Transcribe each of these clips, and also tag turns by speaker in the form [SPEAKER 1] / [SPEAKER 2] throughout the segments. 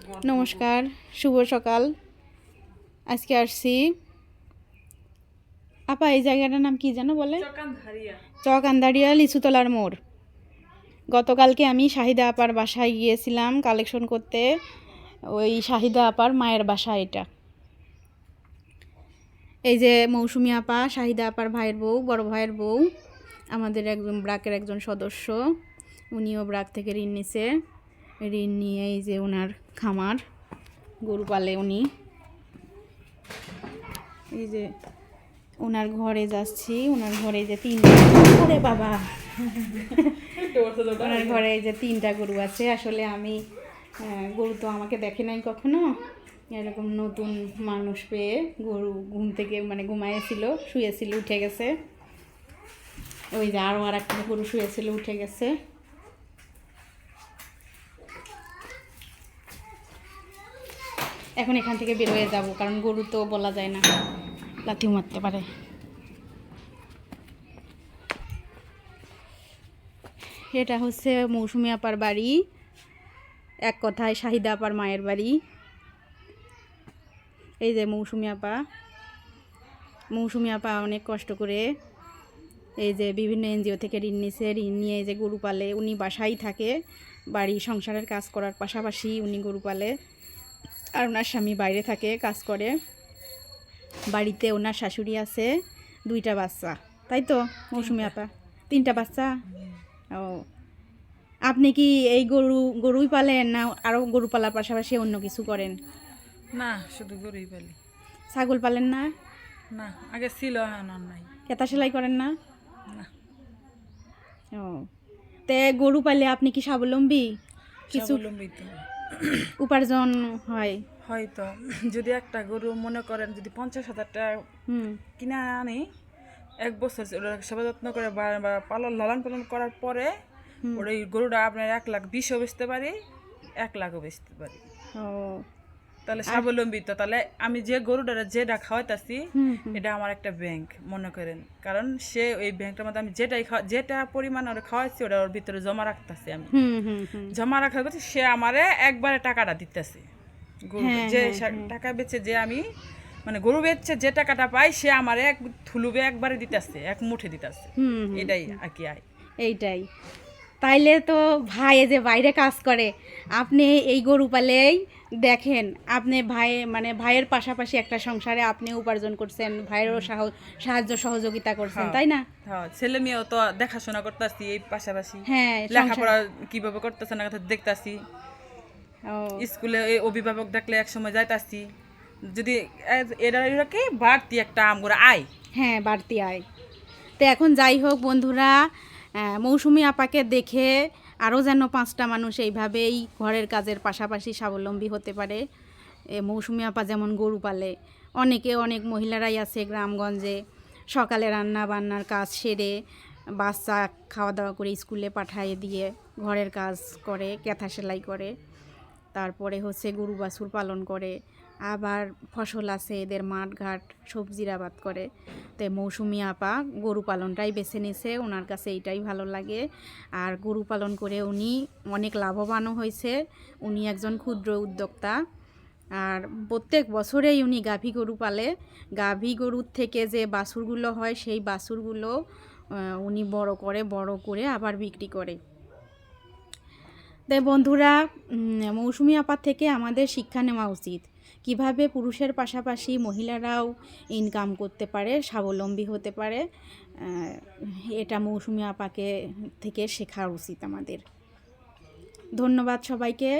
[SPEAKER 1] নমস্কার, শুভ সকাল। আজকে আসছি আপা, এই জায়গাটার নাম কি যেন বলে? চক আন্দারিয়া লিচুতলার মোড়। গতকালকে আমি শাহিদা আপার বাসায় গিয়েছিলাম কালেকশন করতে। ওই শাহিদা আপার মায়ের বাসা এটা। এই যে মৌসুমি আপা, শাহিদা আপার ভাইয়ের বউ, বড় ভাইয়ের বউ, আমাদের একজন ব্রাকের একজন সদস্য। উনিও ব্রাক থেকে ঋণ নিছে। ঋণ নিয়ে এই যে ওনার খামার, গরু পালে উনি। এই যে ওনার ঘরে যাচ্ছি। ওনার ঘরে যে ওরে বাবা ওনার ঘরে এই যে 3টা গরু আছে। আসলে আমি গরু তো আমাকে দেখে নাই কখনো। এরকম নতুন মানুষ পেয়ে গরু ঘুম থেকে ঘুমাইছিল, শুয়েছিল, উঠে গেছে। ওই যে আরও আর একটা গরু শুয়েছিল, উঠে গেছে। এখন এখান থেকে বের হয়ে যাব, কারণ গরু তো বলা যায় না, লাথিও মারতে পারে। এটা হচ্ছে মৌসুমি আপার বাড়ি, এক কথায় শাহিদা আপার মায়ের বাড়ি। এই যে মৌসুমি আপা অনেক কষ্ট করে এই যে বিভিন্ন এনজিও থেকে ঋণ নিছে। ঋণ নিয়ে এই যে গরু পালে। উনি বাসায় থাকে, বাড়ি সংসারের কাজ করার পাশাপাশি উনি গরু পালে। আর ওনার স্বামী বাইরে থাকে, কাজ করে। বাড়িতে ওনার শাশুড়ি আছে, 2টা বাচ্চা, তাই তো মৌসুমি আপা? 3টা বাচ্চা। ও, আপনি কি এই গরুই পালেন না আরও গরু পালার পাশাপাশি অন্য কিছু করেন?
[SPEAKER 2] না, শুধু গরুই পালি।
[SPEAKER 1] ছাগল পালেন না?
[SPEAKER 2] না, আগে ছিল, এখন নাই।
[SPEAKER 1] কেতা সেলাই করেন না?
[SPEAKER 2] না।
[SPEAKER 1] ও, তে গরু পালে আপনি কি স্বাবলম্বী? কিছু
[SPEAKER 2] স্বাবলম্বী তো
[SPEAKER 1] উপার্জন হয়?
[SPEAKER 2] হয়তো যদি একটা গরু মনে করেন যদি 50,000 টাকা কিনে আনি, 1 বছর ওরা সেবা যত্ন করে লালন পালন করার পরে ওর এই গরুটা আপনার 1,20,000 বেচতে পারি, 1,00,000ও বেচতে পারি।
[SPEAKER 1] ও,
[SPEAKER 2] তাহলে স্বাবলম্বী তো। তাহলে আমি যে গরুটা যেটা খাওয়াইতাছি এটা আমার একটা ব্যাংক মনে করেন। কারণ সে ওই ব্যাংকটার মধ্যে আমি যেটা পরিমাণ ওরা খাওয়াইছি ওটা ওর ভিতরে জমা রাখতেছি। আমি জমা রাখার পর সে আমারে একবারে টাকাটা দিতেছে। গরু যে টাকা বেচে, যে আমি গরু বেচছে যে টাকাটা পাই, সে আমারে এক থুলুবে একবারে দিতেছে, এক মুঠে দিতেছে। এটাই আর কি আয়।
[SPEAKER 1] এইটাই। তাইলে তো ভাই যে বাইরে কাজ করে, আপনি এই গরু পালেই দেখেন, আপনি ভাইয়ের পাশাপাশি একটা সংসারে আপনি উপার্জন করছেন, ভাইয়েরও সাহায্য সহযোগিতা করছেন, তাই না?
[SPEAKER 2] হ্যাঁ, ছেলে মেয়েও তো দেখাশোনা করতেছি এই পাশাপাশি।
[SPEAKER 1] হ্যাঁ,
[SPEAKER 2] লেখাপড়া কিভাবে করতেছে না দেখতাছি। স্কুলে অভিভাবক ডাকলে এক সময় যাইতাছি। যদি এরা কি বাড়তি একটা আমরা আয়।
[SPEAKER 1] হ্যাঁ, বাড়তি আয়। তো এখন যাই হোক বন্ধুরা, মৌসুমি আপাকে দেখে আরও যেন 5টা মানুষ এইভাবেই ঘরের কাজের পাশাপাশি স্বাবলম্বী হতে পারে। মৌসুমি আপা যেমন গরু পালে, অনেক মহিলারাই আছে গ্রামগঞ্জে সকালে রান্না বান্নার কাজ সেরে বাচ্চা খাওয়া দাওয়া করে স্কুলে পাঠিয়ে দিয়ে ঘরের কাজ করে, কেথা সেলাই করে, তারপরে হচ্ছে গরু বাছুর পালন করে, আবার ফসল আছে এদের, মাঠ ঘাট সবজির আবাদ করে। তো মৌসুমি আপা গরু পালনটাই বেছে নিছে, ওনার কাছে এইটাই ভালো লাগে। আর গরু পালন করে উনি অনেক লাভবানও হয়েছে। উনি একজন ক্ষুদ্র উদ্যোক্তা। আর প্রত্যেক বছরেই উনি গাভী গরু পালে। গাভী গরুর থেকে যে বাছুরগুলো হয়, সেই বাছুরগুলো উনি বড় করে আবার বিক্রি করে। তাই বন্ধুরা, মৌসুমি আপার থেকে আমাদের শিক্ষা নেওয়া উচিত, কিভাবে পুরুষের পাশাপাশি মহিলারাও ইনকাম করতে পারে, স্বাবলম্বী হতে পারে। এটা মৌসুমি আপাকে থেকে শেখা উচিত আমাদের। ধন্যবাদ সবাইকে।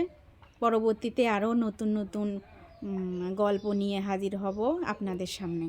[SPEAKER 1] পরবর্তীতে আরও নতুন গল্প নিয়ে হাজির হব আপনাদের সামনে।